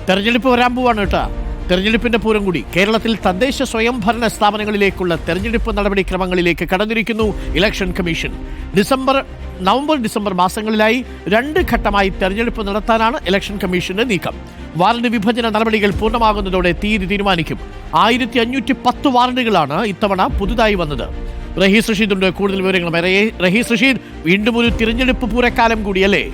തെരഞ്ഞെടുപ്പ് വരാൻ പോവാണ് കേട്ടോ. തെരഞ്ഞെടുപ്പിന്റെ പൂരം കൂടി കേരളത്തിൽ തദ്ദേശ സ്വയംഭരണ സ്ഥാപനങ്ങളിലേക്കുള്ള തെരഞ്ഞെടുപ്പ് നടപടിക്രമങ്ങളിലേക്ക് കടന്നിരിക്കുന്നു ഇലക്ഷൻ കമ്മീഷൻ. നവംബർ ഡിസംബർ മാസങ്ങളിലായി 2 ഘട്ടമായി തെരഞ്ഞെടുപ്പ് നടത്താനാണ് ഇലക്ഷൻ കമ്മീഷന്റെ നീക്കം. വാർഡ് വിഭജന നടപടികൾ പൂർണ്ണമാകുന്നതോടെ തീരുമാനിക്കും. 1510 വാർഡുകളാണ് ഇത്തവണ പുതുതായി വന്നത്. റഹീസ് റഷീദുണ്ട് കൂടുതൽ വിവരങ്ങൾ. റഹീസ് റഷീദ്, വീണ്ടും ഒരു തിരഞ്ഞെടുപ്പ് പൂരക്കാലം കൂടിയല്ലേ?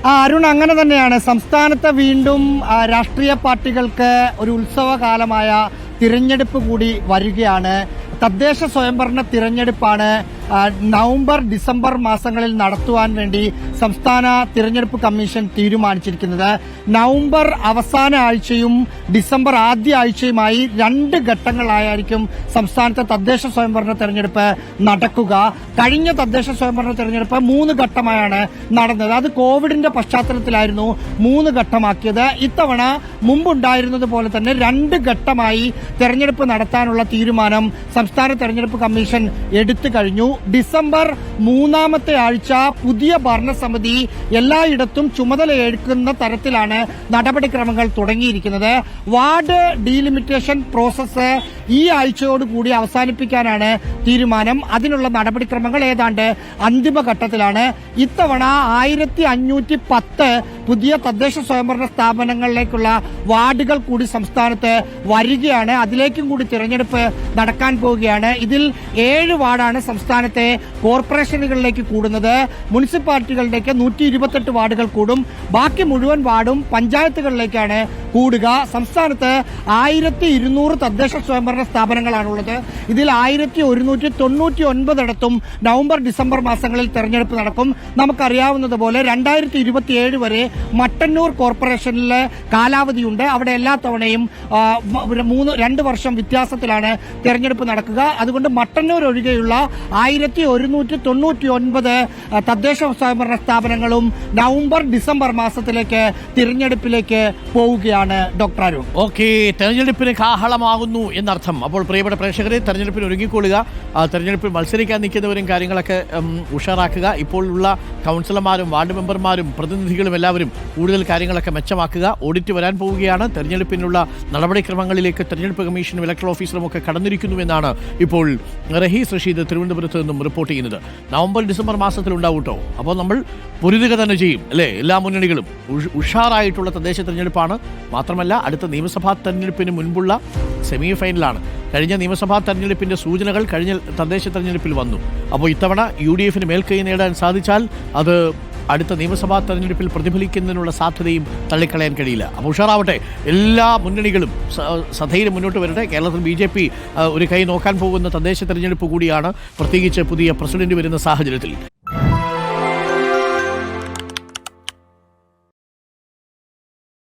അരുൺ, അങ്ങനെ തന്നെയാണ്. സംസ്ഥാനത്ത് വീണ്ടും രാഷ്ട്രീയ പാർട്ടികൾക്ക് ഒരു ഉത്സവകാലമായ തിരഞ്ഞെടുപ്പ് കൂടി വരികയാണ്. തദ്ദേശ സ്വയംഭരണ തിരഞ്ഞെടുപ്പാണ് നവംബർ ഡിസംബർ മാസങ്ങളിൽ നടത്തുവാൻ വേണ്ടി സംസ്ഥാന തിരഞ്ഞെടുപ്പ് കമ്മീഷൻ തീരുമാനിച്ചിരിക്കുന്നത്. നവംബർ അവസാന ആഴ്ചയും ഡിസംബർ ആദ്യ ആഴ്ചയുമായി 2 ഘട്ടങ്ങളായിരിക്കും സംസ്ഥാനത്തെ തദ്ദേശ സ്വയംഭരണ തെരഞ്ഞെടുപ്പ് നടക്കുക. കഴിഞ്ഞ തദ്ദേശ സ്വയംഭരണ തെരഞ്ഞെടുപ്പ് 3 ഘട്ടമായാണ് നടന്നത്. അത് കോവിഡിന്റെ പശ്ചാത്തലത്തിലായിരുന്നു 3 ഘട്ടമാക്കിയത്. ഇത്തവണ മുമ്പുണ്ടായിരുന്നത് പോലെ തന്നെ 2 ഘട്ടമായി തെരഞ്ഞെടുപ്പ് നടത്താനുള്ള തീരുമാനം സംസ്ഥാന തെരഞ്ഞെടുപ്പ് കമ്മീഷൻ എടുത്തു കഴിഞ്ഞു. ഡിസംബർ 3-ാമത്തെ ആഴ്ച പുതിയ ഭരണസമിതി എല്ലായിടത്തും ചുമതലയേൽക്കുന്ന തരത്തിലാണ് നടപടിക്രമങ്ങൾ തുടങ്ങിയിരിക്കുന്നത്. വാർഡ് ഡീലിമിറ്റേഷൻ പ്രോസസ്സ് ഈ ആഴ്ചയോടുകൂടി അവസാനിപ്പിക്കാനാണ് തീരുമാനം. അതിനുള്ള നടപടിക്രമങ്ങൾ ഏതാണ്ട് അന്തിമഘട്ടത്തിലാണ്. ഇത്തവണ 1510 പുതിയ തദ്ദേശ സ്വയംഭരണ സ്ഥാപനങ്ങളിലേക്കുള്ള വാർഡുകൾ കൂടി സംസ്ഥാനത്ത് വരികയാണ്. അതിലേക്കും കൂടി തിരഞ്ഞെടുപ്പ് നടക്കാൻ പോവുകയാണ്. ഇതിൽ 7 വാർഡാണ് സംസ്ഥാനത്തെ കോർപ്പറേഷനുകളിലേക്ക് കൂടുന്നത്. മുനിസിപ്പാലിറ്റികളിലേക്ക് 128 വാർഡുകൾ കൂടും. ബാക്കി മുഴുവൻ വാർഡും പഞ്ചായത്തുകളിലേക്കാണ് കൂടുക. സംസ്ഥാനത്ത് 1200 തദ്ദേശ സ്വയംഭരണ സ്ഥാപനങ്ങളാണുള്ളത്. ഇതിൽ 1199 ഇടത്തും നവംബർ ഡിസംബർ മാസങ്ങളിൽ തെരഞ്ഞെടുപ്പ് നടക്കും. നമുക്കറിയാവുന്നതുപോലെ 2027 വരെ മട്ടന്നൂർ കോർപ്പറേഷനിലെ കാലാവധിയുണ്ട്. അവിടെ എല്ലാ തവണയും 2 വർഷം വ്യത്യാസത്തിലാണ് തെരഞ്ഞെടുപ്പ് നടക്കുക. അതുകൊണ്ട് മട്ടന്നൂർ ഒഴികെയുള്ള 1199 തദ്ദേശ സ്വയംഭരണ സ്ഥാപനങ്ങളും നവംബർ ഡിസംബർ മാസത്തിലേക്ക് തിരഞ്ഞെടുപ്പിലേക്ക് പോവുകയാണ്. ഡോക്ടർ അരുൺ, ഓക്കെ, തെരഞ്ഞെടുപ്പിന് കാഹളമാകുന്നു എന്നർത്ഥം. അപ്പോൾ പ്രിയപ്പെട്ട പ്രേക്ഷകരെ, തെരഞ്ഞെടുപ്പിന് ഒരുങ്ങിക്കൊള്ളുക. തെരഞ്ഞെടുപ്പിൽ മത്സരിക്കാൻ നിൽക്കുന്നവരും കാര്യങ്ങളൊക്കെ ഉഷാറാക്കുക. ഇപ്പോൾ ഉള്ള കൗൺസിലർമാരും വാർഡ് മെമ്പർമാരും പ്രതിനിധികളും എല്ലാവരും കൂടുതൽ കാര്യങ്ങളൊക്കെ മെച്ചമാക്കുക. ഓഡിറ്റ് വരാൻ പോവുകയാണ്. തെരഞ്ഞെടുപ്പിനുള്ള നടപടിക്രമങ്ങളിലേക്ക് തെരഞ്ഞെടുപ്പ് കമ്മീഷനും ഇലക്ടറൽ ഓഫീസറും ഒക്കെ കടന്നിരിക്കുന്നുവെന്നാണ് ഇപ്പോൾ റഹീസ് റഷീദ് തിരുവനന്തപുരത്ത് നിന്നും റിപ്പോർട്ട് ചെയ്യുന്നത്. നവംബർ ഡിസംബർ മാസത്തിലുണ്ടാവും കേട്ടോ. അപ്പോൾ നമ്മൾ പൊരുതുക തന്നെ ചെയ്യും അല്ലേ? എല്ലാ മുന്നണികളും ഉഷാറായിട്ടുള്ള തദ്ദേശ തെരഞ്ഞെടുപ്പാണ്. മാത്രമല്ല, അടുത്ത നിയമസഭാ തെരഞ്ഞെടുപ്പിന് മുൻപുള്ള സെമി ഫൈനലാണ്. കഴിഞ്ഞ നിയമസഭാ തെരഞ്ഞെടുപ്പിന്റെ സൂചനകൾ കഴിഞ്ഞ തദ്ദേശ തെരഞ്ഞെടുപ്പിൽ വന്നു. അപ്പോൾ ഇത്തവണ UDF മേൽക്കൈ നേടാൻ സാധിച്ചാൽ അത് അടുത്ത നിയമസഭാ തെരഞ്ഞെടുപ്പിൽ പ്രതിഫലിക്കുന്നതിനുള്ള സാധ്യതയും തള്ളിക്കളയാൻ കഴിയില്ല. അപ്പോൾ ഉഷാറാവട്ടെ, എല്ലാ മുന്നണികളും സധൈര്യം മുന്നോട്ട് വരട്ടെ. കേരളത്തിൽ BJP ഒരു കൈ നോക്കാൻ പോകുന്ന തദ്ദേശ തെരഞ്ഞെടുപ്പ് കൂടിയാണ്, പ്രത്യേകിച്ച് പുതിയ പ്രസിഡന്റ് വരുന്ന സാഹചര്യത്തിൽ.